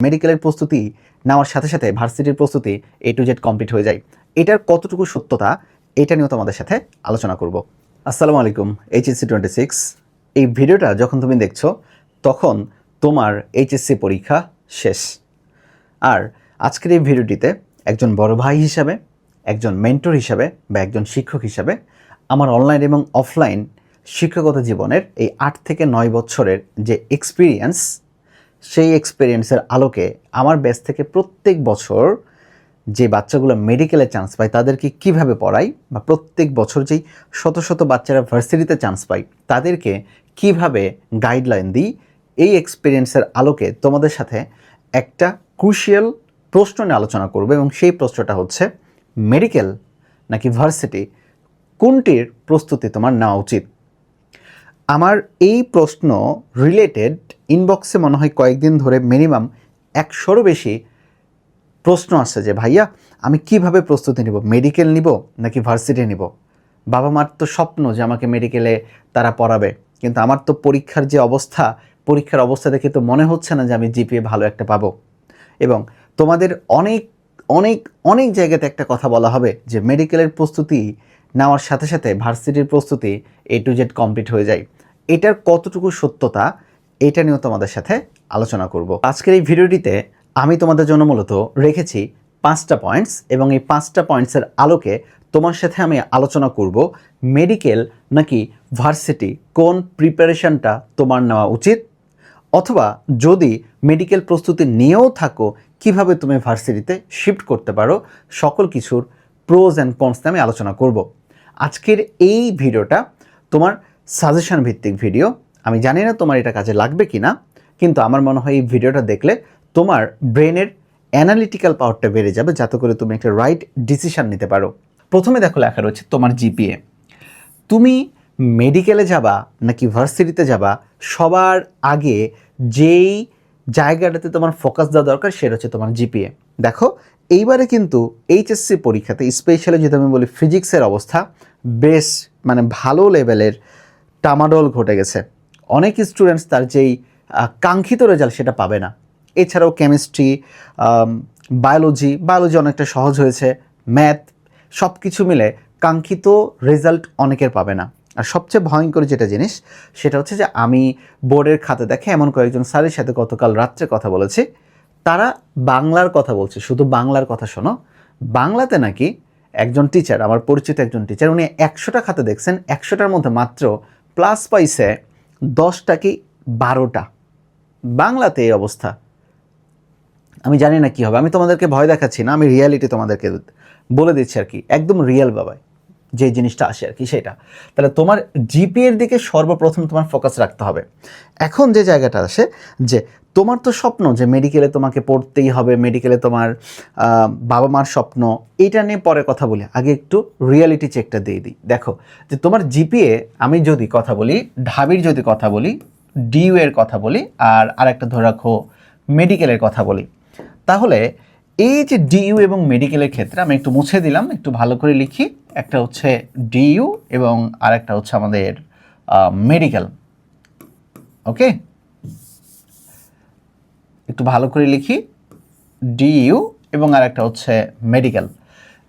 মেডিকেলের প্রস্তুতি নেওয়ার সাথে সাথে ভার্সিটির প্রস্তুতি A to Z কমপ্লিট হয়ে যায়। এটার কতটুকু সত্যতা এটা নিয়েও তোমাদের সাথে আলোচনা করব। আসসালামু আলাইকুম। HSC 26 এই ভিডিওটা যখন তুমি দেখছো তখন তোমার HSC পরীক্ষা শেষ। আর আজকের এই ভিডিওটিতে একজন বড় ভাই হিসাবে, একজন মেন্টর হিসাবে বা একজন শিক্ষক হিসাবে আমার অনলাইন এবং অফলাইন শিক্ষকতা জীবনের এই 8 থেকে 9 বছরের যে এক্সপিরিয়েন্স, সেই এক্সপিরিয়েন্সের আলোকে আমার ব্যাচ থেকে প্রত্যেক বছর যে বাচ্চাগুলো মেডিকেলে চান্স পায় তাদেরকে কিভাবে পড়াই, বা প্রত্যেক বছর যেই শত শত বাচ্চারা ভার্সিটিতে চান্স পায় তাদেরকে কিভাবে গাইডলাইন দিই, এই এক্সপিরিয়েন্সের আলোকে তোমাদের সাথে একটা ক্রুশিয়াল প্রশ্ন নিয়ে আলোচনা করব। এবং সেই প্রশ্নটা হচ্ছে, মেডিকেল নাকি ভার্সিটি, কোনটির প্রস্তুতি তোমার নেওয়া উচিত? আমার এই প্রশ্ন রিলেটেড ইনবক্সে মনে হয় কয়েকদিন ধরে মিনিমাম 100-রও বেশি প্রশ্ন আসছে যে ভাইয়া আমি কিভাবে প্রস্তুতি নিব, মেডিকেল নিব নাকি ভার্সিটি নিব? বাবা মার তো স্বপ্ন যে আমাকে মেডিকেলে তারা পড়াবে, কিন্তু আমার তো পরীক্ষার অবস্থা দেখে তো মনে হচ্ছে না যে আমি জিপিএ ভালো একটা পাবো। এবং তোমাদের অনেক অনেক অনেক জায়গাতে একটা কথা বলা হবে যে মেডিকেলের প্রস্তুতি নেওয়ার সাথে সাথে ভার্সিটির প্রস্তুতি A to Z কমপ্লিট হয়ে যায়। এটার কতটুকু সত্যতা এটা নিয়েও তোমাদের সাথে আলোচনা করব। আজকের এই ভিডিওটিতে আমি তোমাদের জন্য মূলত রেখেছি 5টা পয়েন্টস, এবং এই 5টা পয়েন্টসের আলোকে তোমার সাথে আমি আলোচনা করব মেডিকেল নাকি ভার্সিটি, কোন প্রিপারেশনটা তোমার নেওয়া উচিত, অথবা যদি মেডিকেল প্রস্তুতি নিয়েও থাকো কিভাবে তুমি ভার্সিটিতে শিফট করতে পারো। সকল কিছুর প্রোজ অ্যান্ড কনস আমি আলোচনা করব। আজকের এই ভিডিওটা তোমার সাজেশন ভিত্তিক ভিডিও। আমি জানি না তোমার এটা কাজে লাগবে কি না, কিন্তু আমার মনে হয় এই ভিডিওটা দেখলে তোমার ব্রেনের অ্যানালিটিক্যাল পাওয়ারটা বেড়ে যাবে, যাতে করে তুমি একটা রাইট ডিসিশন নিতে পারো। প্রথমে দেখো লেখা রয়েছে তোমার জিপিএ। তুমি মেডিকেলে যাবা নাকি ভার্সিটিতে যাবা, সবার আগে যেই জায়গাটাতে তোমার ফোকাস দেওয়া দরকার সেটা হচ্ছে তোমার জিপিএ। দেখো এইবারে কিন্তু এইচএসসি পরীক্ষাতে স্পেশালি যদি আমি বলি ফিজিক্সের অবস্থা বেশ ভালো লেভেলের টামাডোল ঘটে গেছে। অনেক স্টুডেন্টস তার যেই কাঙ্ক্ষিত রেজাল্ট সেটা পাবে না। এছাড়াও কেমিস্ট্রি, বায়োলজি অনেকটা সহজ হয়েছে, ম্যাথ, সব কিছু মিলে কাঙ্ক্ষিত রেজাল্ট অনেকের পাবে না। আর সবচেয়ে ভয়ঙ্কর যেটা জিনিস সেটা হচ্ছে যে আমি বোর্ডের খাতে দেখে এমন কয়েকজন স্যারের সাথে গতকাল রাত্রে কথা বলেছি, তারা বাংলার কথা বলছে, শুধু বাংলার কথা শোনো। বাংলাতে নাকি একজন টিচার, আমার পরিচিত একজন টিচার, উনি 100টা খাতে দেখছেন, 100টার মধ্যে মাত্র প্লাস পাইছে 10টা কি 12টা। বাংলাতে এই অবস্থা। আমি জানি না কী হবে। আমি তোমাদেরকে ভয় দেখাচ্ছি না, আমি রিয়ালিটি তোমাদেরকে বলে দিচ্ছি আর কি, একদম রিয়েল বাবাই যে জিনিসটা আসে আর কি সেটা। তাহলে তোমার জিপিএর দিকে সর্বপ্রথম তোমার ফোকাস রাখতে হবে। এখন যে জায়গাটা আসে যে তোমার তো স্বপ্ন যে মেডিকেলে তোমাকে পড়তেই হবে, মেডিকেলে তোমার বাবা মার স্বপ্ন, এইটা নিয়ে পরে কথা বলি, আগে একটু রিয়ালিটি চেকটা দিয়ে দিই। দেখো যে তোমার জিপিএ, আমি যদি কথা বলি ঢাবির, যদি কথা বলি ডিইউ এর কথা বলি, আর আরেকটা ধরে রাখো মেডিকেলের কথা বলি, তাহলে এই যে ডিইউ এবং মেডিকেলের ক্ষেত্রে আমি একটু মুছে দিলাম, একটু ভালো করে লিখি। একটা হচ্ছে ডিইউ এবং আরেকটা হচ্ছে আমাদের মেডিকেল। ওকে, একটু ভালো করে লিখি, ডিইউ এবং আরেকটা হচ্ছে মেডিকেল।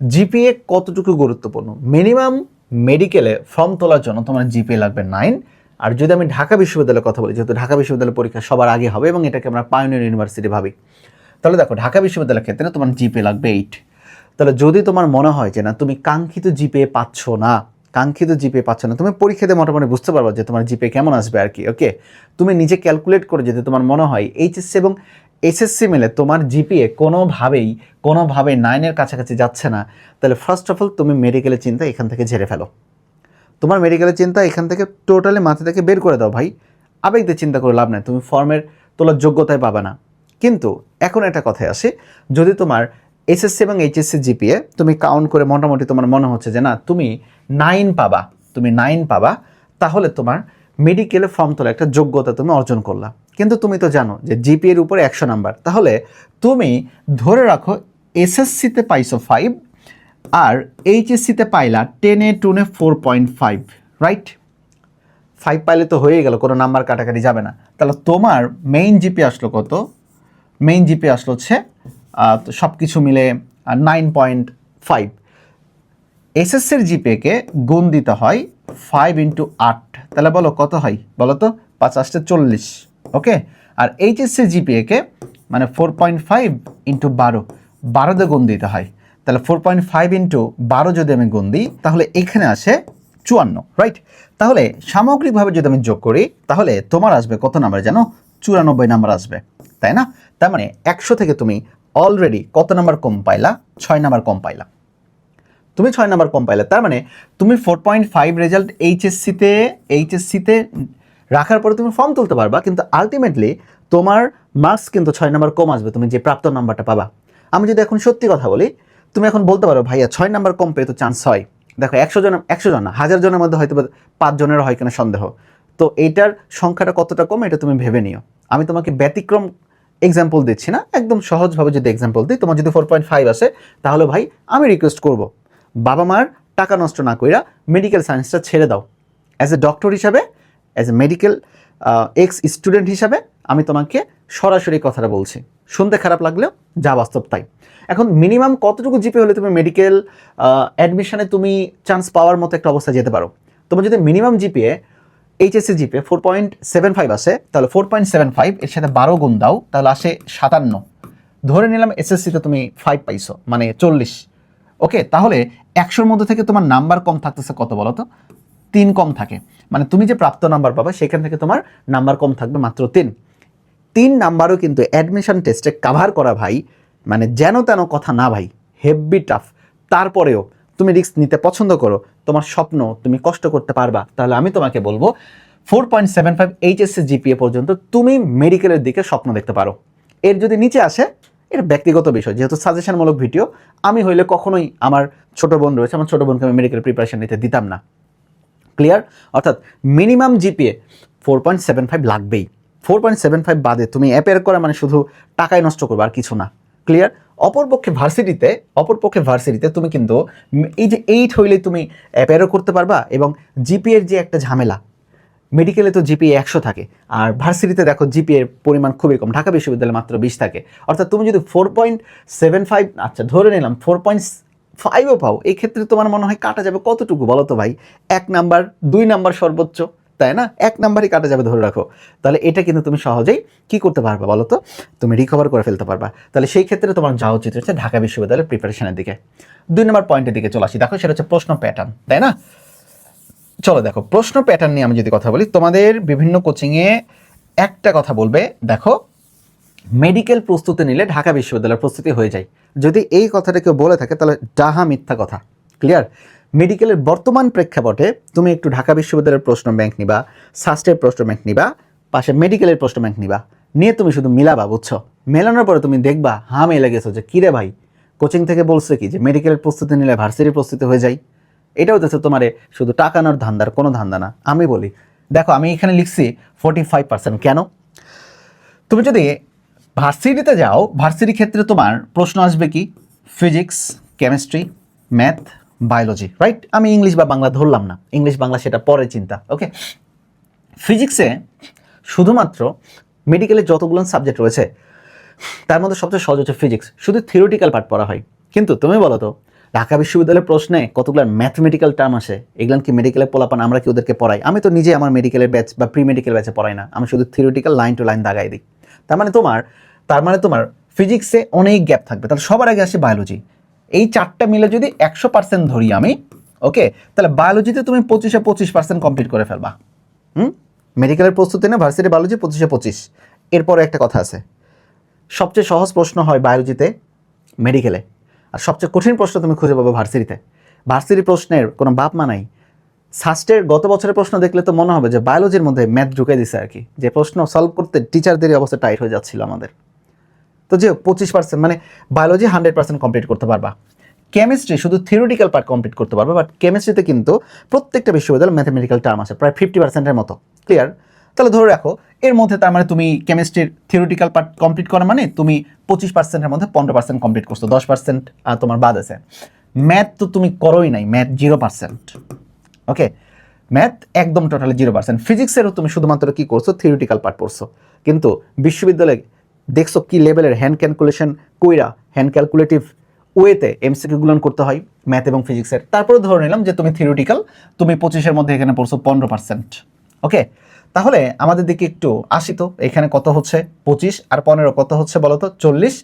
জিপিএ কতটুকু গুরুত্বপূর্ণ? মিনিমাম মেডিকেলে ফর্ম তোলার জন্য তোমার জিপিএ লাগবে 9। আর যদি আমি ঢাকা বিশ্ববিদ্যালয়ের কথা বলি, যেহেতু ঢাকা বিশ্ববিদ্যালয়ের পরীক্ষা সবার আগে হবে এবং এটাকে আমরা পায়োনিয়ার ইউনিভার্সিটি ভাবি, তাহলে দেখো ঢাকা বিশ্ববিদ্যালয়ের ক্ষেত্রে তোমার জিপিএ লাগবে 8। তাহলে যদি তোমার মনে হয় যে না তুমি কাঙ্ক্ষিত জিপিএ পাচ্ছ না, তুমি পরীক্ষাতে মোটামুটি বুঝতে পারবে যে তোমার জিপিএ কেমন আসবে আর কি। ওকে, তুমি নিজে ক্যালকুলেট করে যদি তোমার মনে হয় এইচএসসি এবং এসএসসি মিলে তোমার জিপিএ কোনোভাবে 9-এর কাছাকাছি যাচ্ছে না, তাহলে ফার্স্ট অফ অল তুমি মেডিকেলের চিন্তা এখান থেকে ঝেড়ে ফেলো। তোমার মেডিকেলের চিন্তা এখান থেকে টোটালি মাথা থেকে বের করে দাও ভাই। আবেগ দিয়ে চিন্তা করে লাভ নেই, তুমি ফর্মের তোলার যোগ্যতায় পাবে না। কিন্তু এখন একটা কথায় আসে, যদি তোমার এসএসসি এবং এইচএসসি জিপিএ তুমি কাউন্ট করে মোটামুটি তোমার মনে হচ্ছে যে না তুমি 9 পাবা, তাহলে তোমার মেডিকেলে ফর্ম তোলা একটা যোগ্যতা তুমি অর্জন করলা। কিন্তু তুমি তো জানো যে জিপিএর উপরে 100 নাম্বার, তাহলে তুমি ধরে রাখো এসএসসিতে পাইছো 5 আর এইচএসসিতে পাইলা 10-এ 2-এ 4.5, রাইট? 5 পাইলে তো হয়ে গেল, কোনো নাম্বার কাটাকাটি যাবে না। তাহলে তোমার মেইন জিপি আসলো কত? মেইন জিপিএ আসলো হচ্ছে সব কিছু মিলে 9.5। এসএসসির জিপিএকে গুণ দিতে হয় 5 × 8, তাহলে বলো কত হয় বলো তো, 5 × 8 = 40। ওকে, আর এইচএসসি জিপিএকে মানে 4.5 × 12, 12 দিয়ে গুণ দিতে হয়। তাহলে 4.5 × 12 যদি আমি গুণ দিই তাহলে এখানে আসে 54, রাইট? তাহলে সামগ্রিকভাবে যদি আমি যোগ করি তাহলে তোমার আসবে কত নাম্বার জানো? 94 নাম্বার আসবে, তাই না? তার মানে 100 থেকে তুমি অলরেডি কত নাম্বার কম পাইলা? 6 নাম্বার কম পাইলা। তুমি 6 নাম্বার কম পাইলে, তার মানে তুমি 4.5 রেজাল্ট এইচএসসিতে রাখার পরে তুমি ফর্ম তুলতে পারবা, কিন্তু আলটিমেটলি তোমার মার্কস কিন্তু 6 নাম্বার কম আসবে, তুমি যে প্রাপ্ত নাম্বারটা পাবা। আমি যদি এখন সত্যি কথা বলি, তুমি এখন বলতে পারো ভাইয়া 6 নাম্বার কম পেয়ে তো চান্স হয়। দেখো 100 জন না 1000 জনের মধ্যে হয়তো 5 জনের হয় কিনা সন্দেহ। তো এইটার সংখ্যাটা কতটা কম এটা তুমি ভেবে নিও। আমি তোমাকে ব্যতিক্রম এক্সাম্পল দিচ্ছি না, একদম সহজভাবে যদি এক্সাম্পল দিই, তোমার যদি 4.5 আসে তাহলে ভাই আমি রিকোয়েস্ট করব বাবা মার টাকা নষ্ট না কইরা মেডিকেল সায়েন্সটা ছেড়ে দাও। অ্যাজ এ ডক্টর হিসাবে, as a medical ex student হিসাবে আমি তোমাকে সরাসরি কথাটা বলছি, শুনতে খারাপ লাগলেও যা বাস্তব তাই। এখন মিনিমাম কতটুকু জিপি হলে তুমি মেডিকেল অ্যাডমিশনে তুমি চান্স পাওয়ার মতো একটা অবস্থা যেতে পারো? তোমার যদি মিনিমাম জিপিএ এইচএসসি জিপিএ 4.75 আসে, তাহলে 4.75 এর সাথে 12 গুণ দাও, তাহলে আসে 57। ধরে নিলাম এসএসসিতে তুমি 5 পাইছো, মানে 40। ওকে, তাহলে 100-র মধ্যে থেকে তোমার নাম্বার কম থাকতেছে কত বলো তো? 3 কম থাকে। মানে তুমি যে প্রাপ্ত নাম্বার পাবে সেখান থেকে তোমার নাম্বার কম থাকবে মাত্র 3 নাম্বারও কিন্তু অ্যাডমিশন টেস্টে কাভার করা ভাই, মানে যেন তেন কথা না ভাই, হেভি টাফ। তারপরেও তুমি রিস্ক নিতে পছন্দ করো, তোমার স্বপ্ন তুমি কষ্ট করতে পারবা, তাহলে আমি তোমাকে বলবো 4.75 এইচএসসি জিপিএ পর্যন্ত তুমি মেডিকেলের দিকে স্বপ্ন দেখতে পারো। এর যদি নিচে আসে, এটা ব্যক্তিগত বিষয়, যেহেতু সাজেশনমূলক ভিডিও, আমি হইলে কখনোই আমার ছোট বোন রয়েছে, আমার ছোট বোনকে আমি মেডিকেল প্রিপারেশন নিতে দিতাম না। ক্লিয়ার? অর্থাৎ মিনিমাম জিপিএ 4.75 লাগবেই। 4.75 বাদে তুমি অ্যাপেয়ার করা মানে শুধু টাকায় নষ্ট করবে আর কিছু না। ক্লিয়ার? অপরপক্ষে ভার্সিটিতে তুমি কিন্তু এই যে 8 হইলে তুমি অ্যাপেয়ারও করতে পারবা, এবং জিপিএর যে একটা ঝামেলা, মেডিকেলে তো জিপিএ 100 থাকে, আর ভার্সিটিতে দেখো জিপিএর পরিমাণ খুবই কম, ঢাকা বিশ্ববিদ্যালয়ে মাত্র 20 থাকে। অর্থাৎ তুমি যদি 4.75, আচ্ছা ধরে নিলাম 4.5ও পাও, এই ক্ষেত্রে তোমার মনে হয় কাটা যাবে কতটুকু বলো তো ভাই? 1 নাম্বার 2 নাম্বার সর্বোচ্চ, তাই না? 1 নাম্বারই কাটা যাবে ধরে রাখো। তাহলে এটা কিন্তু তুমি সহজেই কি করতে পারবা বলো তো? তুমি রিকভার করে ফেলতে পারবা। তাহলে সেই ক্ষেত্রে তোমার যাওয়া উচিত হচ্ছে ঢাকা বিশ্ববিদ্যালয়ের প্রিপারেশনের দিকে। 2 নম্বর পয়েন্টের দিকে চলে আসি। দেখো সেটা হচ্ছে প্রশ্ন প্যাটার্ন, তাই না? চলো দেখো, প্রশ্ন প্যাটার্ন নিয়ে আমি যদি কথা বলি, তোমাদের বিভিন্ন কোচিংয়ে একটা কথা বলবে, দেখো মেডিকেল প্রস্তুতি নিলে ঢাকা বিশ্ববিদ্যালয়ের প্রস্তুতি হয়ে যায়। যদি এই কথাটা কেউ বলে থাকে তাহলে ডাহা মিথ্যা কথা। ক্লিয়ার? মেডিকেলের বর্তমান প্রেক্ষাপটে তুমি একটু ঢাকা বিশ্ববিদ্যালয়ের প্রশ্ন ব্যাংক নিবা, সাস্টের প্রশ্ন ব্যাংক নিবা, পাশে মেডিকেলের প্রশ্ন ব্যাংক নিবা, নিয়ে তুমি শুধু মিলাবা, বুঝছো? মেলানোর পরে তুমি দেখবা মেলে গেছো যে কিরে ভাই, কোচিং থেকে বলছে কি যে মেডিকেলের প্রস্তুতি নিলে ভার্সিটির প্রস্তুতি হয়ে যায়। এটাও দেখছো তোমারে শুধু টাকা আনার ধান্দার, কোনো ধান্দা না। আমি বলি দেখো, আমি এখানে লিখছি 45%। কেন? তুমি যদি ভার্সিটিতে যাও, ভার্সিটির ক্ষেত্রে তোমার প্রশ্ন আসবে কি? Physics, chemistry, math, biology, right? আমি ইংলিশ বা বাংলা ধরলাম না, ইংলিশ বাংলা সেটা পরে চিন্তা। ওকে, ফিজিক্সে শুধুমাত্র মেডিকেলের যতগুলো সাবজেক্ট রয়েছে তার মধ্যে সবচেয়ে সহজ হচ্ছে ফিজিক্স, শুধু থিওরিটিক্যাল পার্ট পড়া হয়। কিন্তু তুমি বলো তো, ঢাকা বিশ্ববিদ্যালয়ের প্রশ্নে কতগুলো ম্যাথমেটিক্যাল টার্ম আসে, এগুলো কি মেডিকেলের পোলাপান আমরা কি ওদেরকে পড়াই? আমি তো নিজে আমার মেডিকেলের ব্যাচ বা প্রি মেডিকেল ব্যাচে পড়াই না, আমি শুধু থিওরিটিক্যাল লাইন টু লাইন দাগাই দিই। তার মানে তোমার ফিজিক্সে অনেক গ্যাপ থাকবে। তাহলে সবার আগে আসে বায়োলজি। এই 4টা মিলে যদি 100% ধরি আমি, ওকে, তাহলে বায়োলজিতে তুমি 25% কমপ্লিট করে ফেলবা। মেডিকেলের প্রস্তুতি না, ভার্সিটি বায়োলজি 25-25। এরপরে একটা কথা আছে, সবচেয়ে সহজ প্রশ্ন হয় বায়োলজিতে মেডিকেলে, আর সবচেয়ে কঠিন প্রশ্ন তুমি খুঁজে পাবো ভার্সিটিতে। ভার্সিটি প্রশ্নের কোনো বাপ মা নাই। সাস্টের গত বছরের প্রশ্ন দেখলে তো মনে হবে যে বায়োলজির মধ্যে ম্যাথ ঢুকে দিছে আর কি, যে প্রশ্ন সলভ করতে টিচারদের অবস্থা টাইট হয়ে যাচ্ছিল আমাদের। তো যে 25% মানে বায়োলজি 100% কমপ্লিট করতে পারবা। কেমিস্ট্রি শুধু থিওরিটিক্যাল পার্ট কমপ্লিট করতে পারবা, বাট কেমিস্ট্রিতে কিন্তু প্রত্যেকটা বিশ্ববিদ্যালয় ম্যাথমেটিক্যাল টার্ম আছে প্রায় 50%-এর মতো। ক্লিয়ার? তাহলে ধরে রাখো এর মধ্যে তার মানে তুমি কেমিস্ট্রির থিওরিটিক্যাল পার্ট কমপ্লিট করা মানে তুমি 25%-এর মধ্যে 15% কমপ্লিট করছো, 10% তোমার বাদ আছে। ম্যাথ তো তুমি করোই নাই, ম্যাথ 0%। ওকে, ম্যাথ একদম টোটালি 0%। ফিজিক্সেরও তুমি শুধুমাত্র কি করছো? থিওরিটিক্যাল পার্ট পড়ছো। কিন্তু বিশ্ববিদ্যালয়ে দেখছো কি লেভেলের হ্যান্ড ক্যালকুলেশন কইরা হ্যান্ড ক্যালকুলেটিভ ওয়েতে এমসিকিউগুলো করতে হয় ম্যাথ এবং ফিজিক্সের। তারপরে ধরে নিলাম যে তুমি থিওরিটিক্যাল, তুমি 25-এর মধ্যে এখানে পড়ছো 15%। ওকে, তাহলে আমাদের দিকে একটু আসি তো, এখানে কত হচ্ছে 25 আর 15 কত হচ্ছে বলো তো 40,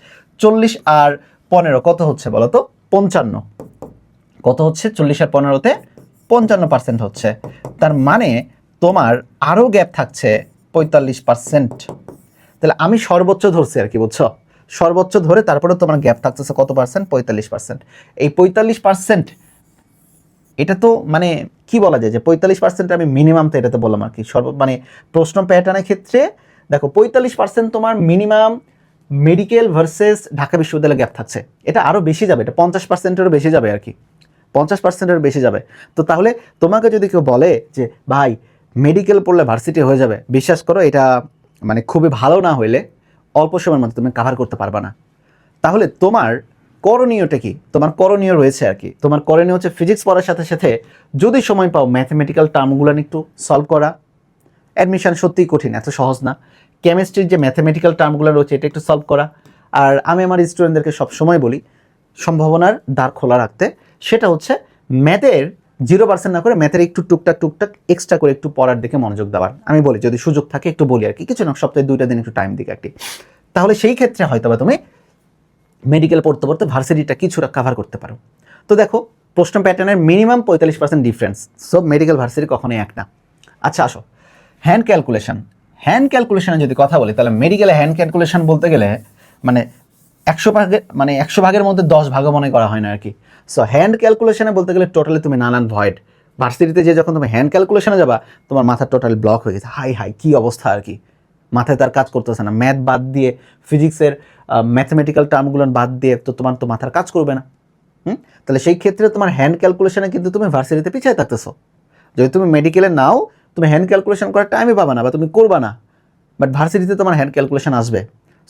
40 আর 15 কত হচ্ছে বলো তো 55, কত হচ্ছে 40 আর 15-তে 55% হচ্ছে। তার মানে তোমার আরও গ্যাপ থাকছে 45%। তাহলে আমি সর্বোচ্চ ধরছি আর কি, বুঝছো, সর্বোচ্চ ধরে তারপরে তোমার গ্যাপ থাকতেছে কত পার্সেন্ট, 45%। এই 45% এটা তো মানে কি বলা যায় যে 45% আমি মিনিমাম, তো এটাতে বললাম আর কি মানে প্রশ্ন প্যাটার্নের ক্ষেত্রে দেখো 45% তোমার মিনিমাম মেডিকেল ভার্সেস ঢাকা বিশ্ববিদ্যালয়ে গ্যাপ থাকছে। এটা আরও বেশি যাবে, এটা 50%-এরও বেশি যাবে আর কি, 50%-এর বেশি যাবে। তো তাহলে তোমাকে যদি কেউ বলে যে ভাই মেডিকেল পড়লে ভার্সিটি হয়ে যাবে, বিশ্বাস করো এটা মানে খুবই ভালো না হইলে অল্প সময়ের মধ্যে তুমি কাভার করতে পারবা না। তাহলে তোমার করণীয়টা কি? তোমার করণীয় রয়েছে আর কি, তোমার করণীয় হচ্ছে ফিজিক্স পড়ার সাথে সাথে যদি সময় পাও ম্যাথমেটিক্যাল টার্মগুলো একটু সলভ করা। অ্যাডমিশন সত্যিই কঠিন, এত সহজ না। কেমিস্ট্রির যে ম্যাথমেটিক্যাল টার্মগুলো রয়েছে এটা একটু সলভ করা। আর আমি আমার স্টুডেন্টদেরকে সবসময় বলি সম্ভাবনার দ্বার খোলা রাখতে, সেটা হচ্ছে ম্যাথের 0% না করে ম্যাথের একটু টুকটাক টুকটাক এক্সট্রা করে একটু পড়ার দিকে মনোযোগ দেওয়ার। আমি বলি যদি সুযোগ থাকে একটু বলি আর কি, কিছু না সপ্তাহে 2টা দিন একটু টাইম দিকে একটি, তাহলে সেই ক্ষেত্রে হয়তো বা তুমি মেডিকেল পড়তে পড়তে ভার্সিটিটা কিছুটা কাভার করতে পারো। তো দেখো প্রশ্ন প্যাটার্নের minimum 45% difference, so medical varsity কখনোই এক না। আচ্ছা আসো হ্যান্ড ক্যালকুলেশন, হ্যান্ড ক্যালকুলেশনে যদি কথা বলি তাহলে মেডিকেলে হ্যান্ড ক্যালকুলেশন বলতে গেলে মানে 100 ভাগের মধ্যে 10 ভাগও মনে করা হয় না আর কি। সো হ্যান্ড ক্যালকুলেশনে বলতে গেলে টোটালি তুমি নানান ভয়েড। ভার্সিটিতে যে যখন তুমি হ্যান্ড ক্যালকুলেশনে যাবা তোমার মাথা টোটাল ব্লক হয়ে গেছে, হাই হাই কী অবস্থা আর কি, মাথায় তার কাজ করতেছে না, ম্যাথ বাদ দিয়ে ফিজিক্সের ম্যাথমেটিক্যাল টার্মগুলো বাদ দিয়ে তো তোমার তো মাথার কাজ করবে না। তাহলে সেই ক্ষেত্রে তোমার হ্যান্ড ক্যালকুলেশনে কিন্তু তুমি ভার্সিটিতে পিছিয়ে থাকতেছো। যদি তুমি মেডিকেলে নাও তুমি হ্যান্ড ক্যালকুলেশন করার টাইমই পাবা না বা তুমি করবা না, বাট ভার্সিটিতে তোমার হ্যান্ড ক্যালকুলেশন আসবে।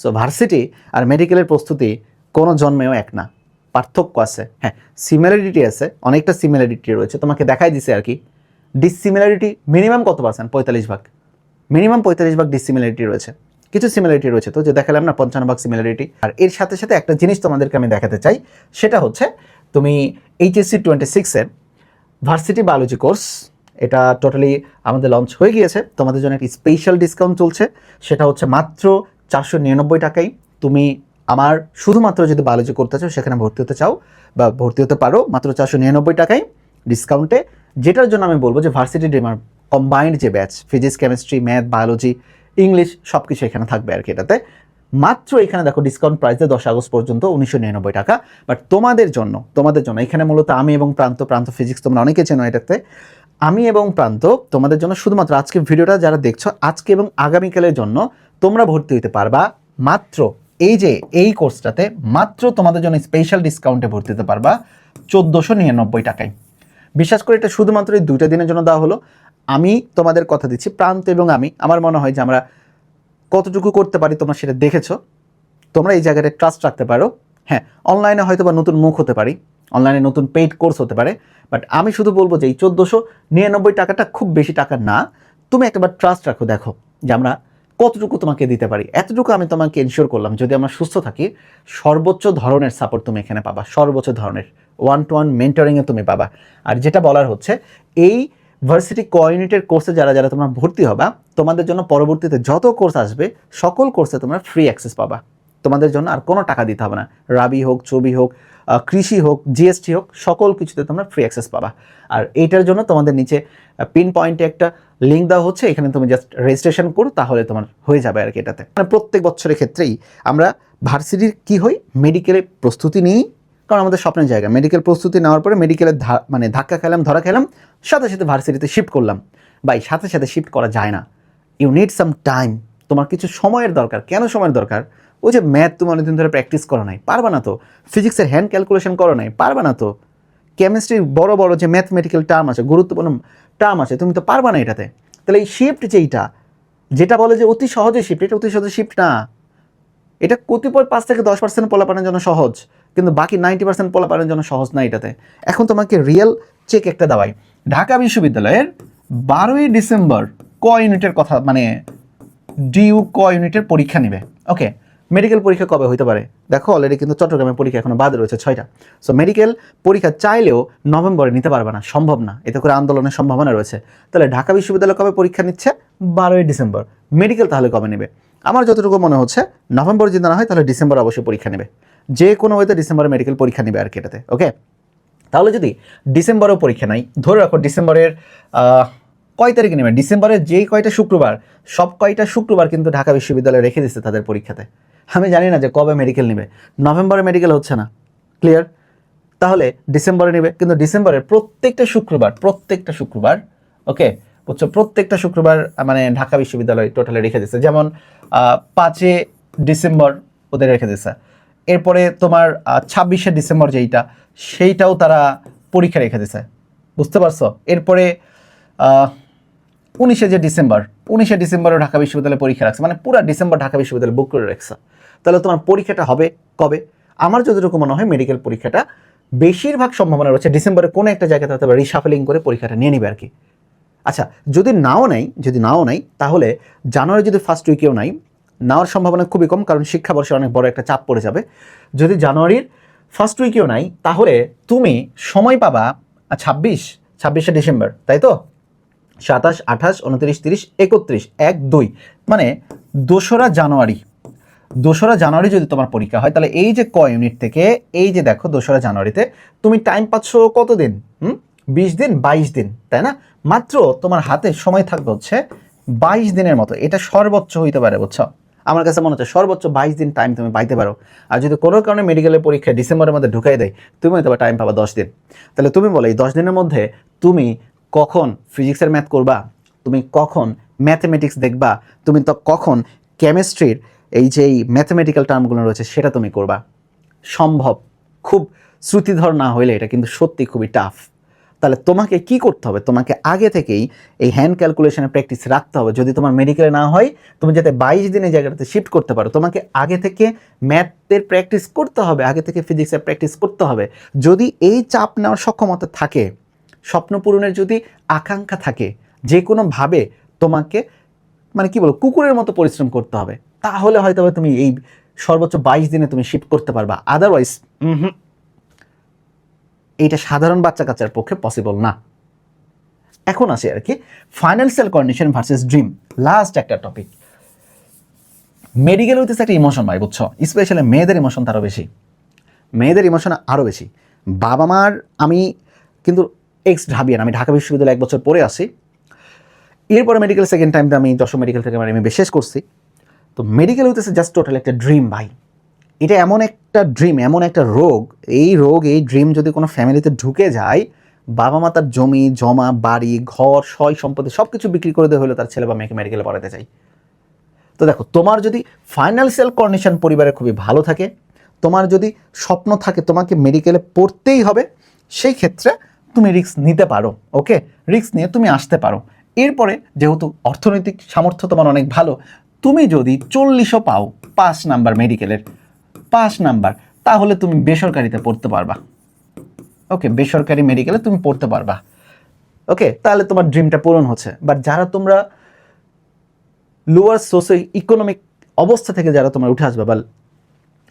সো ভার্সিটি আর মেডিকেলের প্রস্তুতি কোনো জন্মেও এক না, পার্থক্য আছে। হ্যাঁ সিমিলারিটি আছে, অনেকটা সিমিলারিটি রয়েছে, তোমাকে দেখাই দিছে আর কি। ডিসিমিলারিটি মিনিমাম কত পার্সেন্ট, 45 ভাগ, মিনিমাম 45 ভাগ ডিসিমিলারিটি রয়েছে। কিছু সিমিলারিটি রয়েছে তো যে দেখালাম না 55 ভাগ সিমিলারিটি। আর এর সাথে সাথে একটা জিনিস তোমাদেরকে আমি দেখাতে চাই, সেটা হচ্ছে তুমি এইচএসসি 26-এর ভার্সিটি বায়োলজি কোর্স, এটা টোটালি আমাদের লঞ্চ হয়ে গিয়েছে, তোমাদের জন্য একটি স্পেশাল ডিসকাউন্ট চলছে, সেটা হচ্ছে মাত্র 499 টাকায় তুমি আমার শুধুমাত্র যদি বায়োলজি করতে চাও সেখানে ভর্তি হতে চাও বা ভর্তি হতে পারো মাত্র 499 টাকায় ডিসকাউন্টে। যেটার জন্য আমি বলবো যে ভার্সিটি ডিমার কম্বাইন্ড যে batch physics chemistry math biology English সব কিছু এখানে থাকবে আর কি। এটাতে মাত্র এখানে দেখো ডিসকাউন্ট প্রাইসে 10 আগস্ট পর্যন্ত 1999 টাকা। বাট তোমাদের জন্য এখানে মূলত আমি এবং প্রান্ত ফিজিক্স তোমরা অনেকে চেনো, এটাতে আমি এবং প্রান্ত তোমাদের জন্য শুধুমাত্র আজকে ভিডিওটা যারা দেখছো আজকে এবং আগামীকালের জন্য তোমরা ভর্তি হতে পারবা মাত্র এই কোর্সটাতে মাত্র তোমাদের জন্য স্পেশাল ডিসকাউন্টে ভর্তি হতে পারবা 1499 টাকায়। বিশ্বাস করে এটা শুধুমাত্র এই 2টা দিনের জন্য দেওয়া হলো। আমি তোমাদের কথা দিচ্ছি প্রান্ত এবং আমার মনে হয় যে আমরা কতটুকু করতে পারি তোমরা সেটা দেখেছো, তোমরা এই জায়গাটা ট্রাস্ট রাখতে পারো। হ্যাঁ অনলাইনে হয়তো বা নতুন মুখ হতে পারি, অনলাইনে নতুন পেইড কোর্স হতে পারে, বাট আমি শুধু বলবো যে এই 1499 টাকাটা খুব বেশি টাকা না, তুমি একবার ট্রাস্ট রাখো, দেখো যে আমরা কতটুকু তোমাকে দিতে পারি। এতটুকু আমি তোমাকে এনশিওর করলাম যদি আমরা সুস্থ থাকি সর্বোচ্চ ধরনের সাপোর্ট তুমি এখানে পাবা, সর্বোচ্চ ধরনের 1-to-1 মেন্টরিংয়ে তুমি পাবা। আর যেটা বলার হচ্ছে এই ভার্সিটি কোঅর্ডিনেটের কোর্সে যারা তোমরা ভর্তি হবা তোমাদের জন্য পরবর্তীতে যত কোর্স আসবে সকল কোর্সে তোমরা ফ্রি অ্যাক্সেস পাবা, তোমাদের জন্য আর কোনো টাকা দিতে হবে না। রাবি হোক, ছবি হোক, কৃষি হোক, জিএসটি হোক, সকল কিছুতে তোমরা ফ্রি অ্যাক্সেস পাবা। আর এইটার জন্য তোমাদের নিচে পিন পয়েন্টে একটা লিঙ্ক দেওয়া হচ্ছে, এখানে তুমি জাস্ট রেজিস্ট্রেশন করো তাহলে তোমার হয়ে যাবে আর কি। এটাতে মানে প্রত্যেক বছরের ক্ষেত্রেই আমরা ভার্সিটির কী হই মেডিকেলের প্রস্তুতি নিই, কারণ আমাদের স্বপ্নের জায়গা। মেডিকেল প্রস্তুতি নেওয়ার পরে মেডিকেলের মানে ধাক্কা খেলাম, ধরা খেলাম, সাথে সাথে ভার্সিটিতে শিফট করলাম। ভাই সাথে সাথে শিফট করা যায় না, ইউ নিড সাম টাইম, তোমার কিছু সময়ের দরকার। কেন সময়ের দরকার? ওই যে ম্যাথ তুমি অনেকদিন ধরে প্র্যাকটিস করো নাই, পারবা না তো। ফিজিক্সের হ্যান্ড ক্যালকুলেশন করো নাই, পারবা না তো। কেমিস্ট্রির বড় বড় যে ম্যাথমেটিক্যাল টার্ম আছে, গুরুত্বপূর্ণ টার্ম আছে, তুমি তো পারবা না এটাতে। তাহলে এই শিফট যেটা বলে যে অতি সহজে শিফট, এটা অতি সহজে শিফট না। এটা কতিপয় 5 থেকে 10% পোলাপানের জন্য সহজ, কিন্তু বাকি 90% পোলাপানের জন্য সহজ না এটাতে। এখন তোমাকে রিয়েল চেক একটা দেওয়াই, ঢাকা বিশ্ববিদ্যালয়ের 12ই ডিসেম্বর ক ইউনিটের কথা, মানে ডিইউ ক ইউনিটের পরীক্ষা নেবে। ওকে, মেডিকেল পরীক্ষা কবে হইতে পারে? দেখো অলরেডি কিন্তু চট্টগ্রামের পরীক্ষা এখনো বাদ রয়েছে 6টা। সো মেডিকেল পরীক্ষা চাইলেও নভেম্বরে নিতে পারবে না, সম্ভব না, এতে করে আন্দোলনের সম্ভাবনা রয়েছে। তাহলে ঢাকা বিশ্ববিদ্যালয় কবে পরীক্ষা নিচ্ছে? 12ই ডিসেম্বর। মেডিকেল তাহলে কবে নেবে? আমার যতটুকু মনে হচ্ছে নভেম্বর যদি না হয় তাহলে ডিসেম্বর অবশ্যই পরীক্ষা নেবে, যে কোনো ওয়েতে ডিসেম্বরে মেডিকেল পরীক্ষা নেবে আর কি এটাতে। ওকে, তাহলে যদি ডিসেম্বরেও পরীক্ষা নাই, ধরে রাখো ডিসেম্বরের কয় তারিখে নেবে? ডিসেম্বরের যেই কয়টা শুক্রবার, সব কয়টা শুক্রবার কিন্তু ঢাকা বিশ্ববিদ্যালয় রেখে দিচ্ছে তাদের পরীক্ষাতে। আমি জানি না যে কবে মেডিকেল নেবে, নভেম্বরে মেডিকেল হচ্ছে না, ক্লিয়ার? তাহলে ডিসেম্বরে নেবে, কিন্তু ডিসেম্বরের প্রত্যেকটা শুক্রবার, ওকে বুঝছো, প্রত্যেকটা শুক্রবার মানে ঢাকা বিশ্ববিদ্যালয় টোটালে রেখে দিচ্ছে। যেমন 5 ডিসেম্বর ওদের রেখে দিচ্ছে, এরপরে তোমার 26 ডিসেম্বর যেইটা, সেইটাও তারা পরীক্ষা রেখে দিচ্ছে, বুঝতে পারছো? এরপরে 19 ডিসেম্বরে ঢাকা বিশ্ববিদ্যালয়ে পরীক্ষা রাখছে, মানে পুরো ডিসেম্বর ঢাকা বিশ্ববিদ্যালয় বুক করে রাখছে। তাহলে তোমার পরীক্ষাটা হবে কবে? আমার যতটুকু মনে হয় মেডিকেল পরীক্ষাটা বেশিরভাগ সম্ভাবনা রয়েছে ডিসেম্বরে কোনো একটা জায়গাতে হয়তো রিশাফেলিং করে পরীক্ষাটা নিয়ে নিবে আর কি। আচ্ছা, যদি নাও নেই তাহলে জানুয়ারি যদি ফার্স্ট উইকেও নাই, নেওয়ার সম্ভাবনা খুবই কম, কারণ শিক্ষাবর্ষে অনেক বড় একটা চাপ পড়ে যাবে। যদি জানুয়ারির ফার্স্ট উইকেও নাই তাহলে তুমি সময় পাবা 26শে ডিসেম্বর, তাই তো? 27, 28, 29, 30, 31, 1, 2 মানে 2রা জানুয়ারি যদি তোমার পরীক্ষা হয়, তাহলে এই যে ইউনিট থেকে এই যে দেখো 2রা জানুয়ারিতে তুমি টাইম পাচ্ছ কতদিন? 20 দিন, 22 দিন, তাই না? মাত্র তোমার হাতে সময় থাকবে হচ্ছে 22 দিনের মতো। এটা সর্বোচ্চ হইতে পারে, বুঝছো? আমার কাছে মনে হচ্ছে সর্বোচ্চ 22 দিন টাইম তুমি পাইতে পারো। আর যদি কোনো কারণে মেডিকেলের পরীক্ষা ডিসেম্বরের মধ্যে ঢুকাই দেয়, তুমি হয়তো টাইম পাবা 10 দিন। তাহলে তুমি বলো এই 10 দিনের মধ্যে তুমি কখন ফিজিক্সের ম্যাথ করবা, তুমি কখন ম্যাথমেটিক্স দেখবা, তুমি তো কখন কেমিস্ট্রির এই যে ম্যাথমেটিক্যাল টার্মগুলো রয়েছে সেটা তুমি করবা? সম্ভব, খুব শ্রুতিধর না হইলে এটা কিন্তু সত্যি খুবই টাফ। তাহলে তোমাকে কি করতে হবে? তোমাকে আগে থেকেই এই হ্যান্ড ক্যালকুলেশনের প্র্যাকটিস রাখতে হবে। যদি তোমার মেডিকেলে না হয়, তুমি যাতে 22 দিনের জায়গাটাতে শিফট করতে পারো, তোমাকে আগে থেকে ম্যাথের প্র্যাকটিস করতে হবে, আগে থেকে ফিজিক্সের প্র্যাকটিস করতে হবে। যদি এই চাপ নেওয়ার সক্ষমতা থাকে, স্বপ্ন পূরণের যদি আকাঙ্ক্ষা থাকে, যে কোনোভাবে তোমাকে মানে কি বলবো কুকুরের মতো পরিশ্রম করতে হবে, তাহলে হয়তো তুমি এই সর্বোচ্চ 22 দিনে তুমি শিফট করতে পারবা। আদারওয়াইজ এইটা সাধারণ বাচ্চা কাচ্চার পক্ষে পসিবল না। এখন আসি আর কি financial condition versus dream, last একটা টপিক। মেডিকেল হইতেছে একটা ইমোশন ভাই, বুঝছো? স্পেশালি মেয়েদের ইমোশন আরও বেশি। বাবা মার, আমি কিন্তু এক্স ঢাবিয়ান, আমি ঢাকা বিশ্ববিদ্যালয়ে 1 বছর পরে আসি, এরপরে মেডিকেল সেকেন্ড টাইম আমি যশোর মেডিকেল থেকে আমি শেষ করছি। তো মেডিকেল হইতেছে জাস্ট টোটাল একটা ড্রিম ভাই। এটা এমন একটা ড্রিম, এমন একটা রোগ, এই ড্রিম যদি কোনো ফ্যামিলিতে ঢুকে যায়, বাবা মা তার জমি জমা, বাড়ি ঘর, সয় সম্পত্তি সব কিছু বিক্রি করে দেওয়া হলো তার ছেলে বা মেয়েকে মেডিকেলে পড়াতে চাই। তো দেখো, তোমার যদি ফাইন্যান্সিয়াল কন্ডিশন পরিবারে খুবই ভালো থাকে, তোমার যদি স্বপ্ন থাকে তোমাকে মেডিকেলে পড়তেই হবে, সেই ক্ষেত্রে তুমি রিস্ক নিতে পারো। ওকে, রিস্ক নিয়ে তুমি আসতে পারো। এরপরে যেহেতু অর্থনৈতিক সামর্থ্য তোমার অনেক ভালো, তুমি যদি 40ও পাও 5 নাম্বার মেডিকেলের 5 নাম্বার, তাহলে তুমি বেসরকারিতে পড়তে পারবা। ওকে, বেসরকারি মেডিকেলে তুমি পড়তে পারবা। ওকে, তাহলে তোমার ড্রিমটা পূরণ হচ্ছে। বাট যারা তোমরা লোয়ার সোশিও ইকোনমিক অবস্থা থেকে যারা তোমরা উঠে আসবে, বা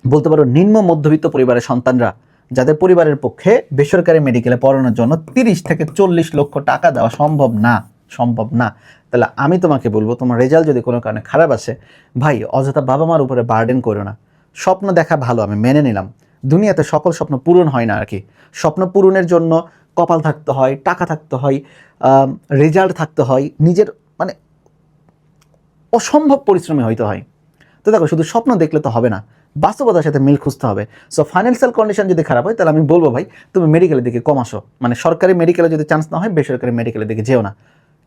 বলতে পারো নিম্ন মধ্যবিত্ত পরিবারের সন্তানরা, যাদের পরিবারের পক্ষে বেসরকারি মেডিকেলে পড়ানোর জন্য 30 থেকে 40 লক্ষ টাকা দেওয়া সম্ভব না, তাহলে আমি তোমাকে বলবো, তোমার রেজাল্ট যদি কোনো কারণে খারাপ আসে, ভাই অযথা বাবা মার উপরে বার্ডেন করো না। স্বপ্ন দেখা ভালো, আমি মেনে নিলাম, দুনিয়াতে সকল স্বপ্ন পূরণ হয় না আর কি। স্বপ্ন পূরণের জন্য কপাল থাকতে হয়, টাকা থাকতে হয়, রেজাল্ট থাকতে হয়, নিজের মানে অসম্ভব পরিশ্রমী হইতে হয়। তো দেখো, শুধু স্বপ্ন দেখলে তো হবে না, বাস্তবতার সাথে মিল খুঁজতে হবে। সো ফাইন্যান্সিয়াল কন্ডিশন যদি খারাপ হয়, তাহলে আমি বলবো ভাই তুমি মেডিকেলের দিকে কম আসো, মানে সরকারি মেডিকেলে যদি চান্স না হয় বেসরকারি মেডিকেলের দিকে যেও না।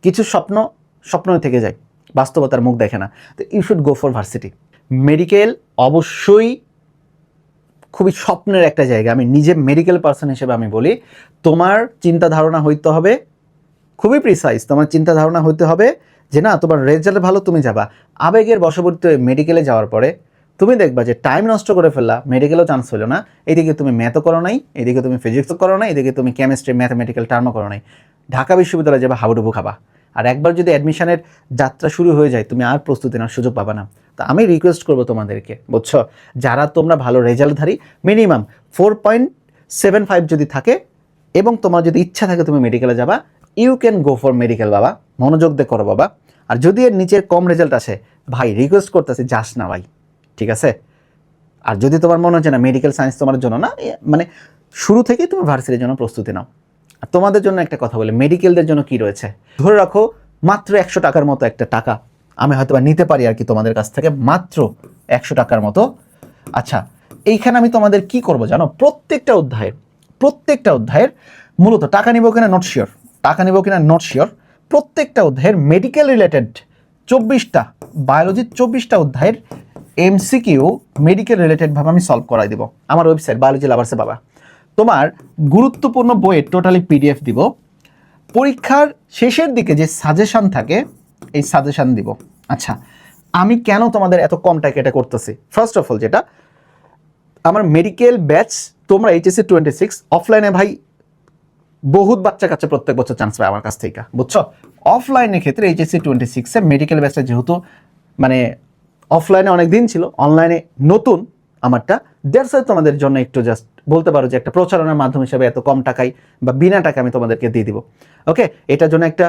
কিছু স্বপ্ন থেকে যায়, বাস্তবতার মুখ দেখে না। তো you should go for varsity. Medical অবশ্যই খুবই স্বপ্নের একটা জায়গা। আমি নিজে মেডিকেল পার্সন হিসেবে আমি বলি, তোমার চিন্তা ধারণা হইতে হবে খুবই প্রিসাইজ। তোমার চিন্তা ধারণা হইতে হবে যে না, তোমার রেজাল্ট ভালো, তুমি যাবা। আবেগের বশবর্তী হয়ে মেডিকেলে যাওয়ার পরে তুমি দেখবা যে টাইম নষ্ট করে ফেললা, মেডিকেলও চান্স হলো না, এদিকে তুমি ম্যাথও করো নাই, এদিকে তুমি ফিজিক্সও করো নাই, এদিকে তুমি কেমিস্ট্রি ম্যাথমেটিক্যাল টার্মও করো নাই। ঢাকা বিশ্ববিদ্যালয়ে যাবা, হাবুডুবু খাবা। আর একবার যদি অ্যাডমিশনের যাত্রা শুরু হয়ে যায়, তুমি আর প্রস্তুতি নেওয়ার সুযোগ পাবা না। তা আমি রিকোয়েস্ট করবো তোমাদেরকে, বুঝছো, যারা তোমরা ভালো রেজাল্টধারী, মিনিমাম 4.75 যদি থাকে এবং তোমার যদি ইচ্ছা থাকে তুমি মেডিকেলে যাবা, you can go for medical বাবা, মনোযোগ দিয়ে করো বাবা। আর যদি এর নিচের কম রেজাল্ট আসে, ভাই রিকোয়েস্ট করতেছি যাস না ভাই, ঠিক আছে? আর যদি তোমার মনে হচ্ছে না মেডিকেল সায়েন্স তোমার জন্য না, মানে শুরু থেকেই তুমি ভার্সিটির জন্য প্রস্তুতি নাও। আর তোমাদের জন্য একটা কথা বলি, মেডিকেলদের জন্য কি রয়েছে, ধরে রাখো মাত্র 100 টাকার মতো একটা টাকা আমি হয়তো বা নিতে পারি আর কি তোমাদের কাছ থেকে, মাত্র 100 টাকার মতো। আচ্ছা, এইখানে আমি তোমাদের কি করব জানো, প্রত্যেকটা অধ্যায়ের মূলত টাকা নিব কিনা নট শিওর, প্রত্যেকটা অধ্যায়ের মেডিকেল রিলেটেড 24টা, বায়োলজির 24টা অধ্যায়ের এমসিকিউ মেডিকেল রিলেটেডভাবে আমি সলভ করাই দিব আমার ওয়েবসাইট বায়োলজি লাভার্সে বাবা। তোমার গুরুত্বপূর্ণ বইয়ের টোটালি পিডিএফ দিব, পরীক্ষার শেষের দিকে যে সাজেশন থাকে এই সাজেশন দিব। আচ্ছা, আমি কেন তোমাদের এত কম টাকা এটা করতেছি, ফার্স্ট অফ অল যেটা আমার মেডিকেল ব্যাচ, তোমরা এইচএসসি 26 অফলাইনে ভাই বহুত বাচ্চা কাচ্চা প্রত্যেক বছর চান্স পায় আমার কাছ থেকে, বুঝছো। অফলাইনের ক্ষেত্রে এইচএসসি 26-এ মেডিকেল ব্যাচটা যেহেতু মানে অফলাইনে অনেক দিন ছিল, অনলাইনে নতুন আমারটা, দ্যাটস ওয়াই তোমাদের জন্য একটু জাস্ট বলতে পারো যে একটা প্রচারণার মাধ্যম হিসেবে এত কম টাকায় বা বিনা টাকা আমি তোমাদেরকে দিয়ে দিব। ওকে, এটার জন্য একটা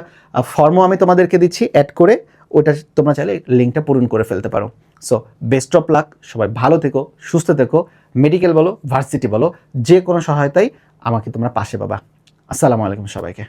ফর্মও আমি তোমাদেরকে দিচ্ছি অ্যাড করে, ওটা তোমরা চাইলে লিঙ্কটা পূরণ করে ফেলতে পারো। সো বেস্ট অফ লাক, সবাই ভালো থেকো, সুস্থ থেকো, মেডিকেল বলো ভার্সিটি বলো, যে কোনো সহায়তায় আমাকে তোমরা পাশে পাবা। আসসালামু আলাইকুম সবাইকে।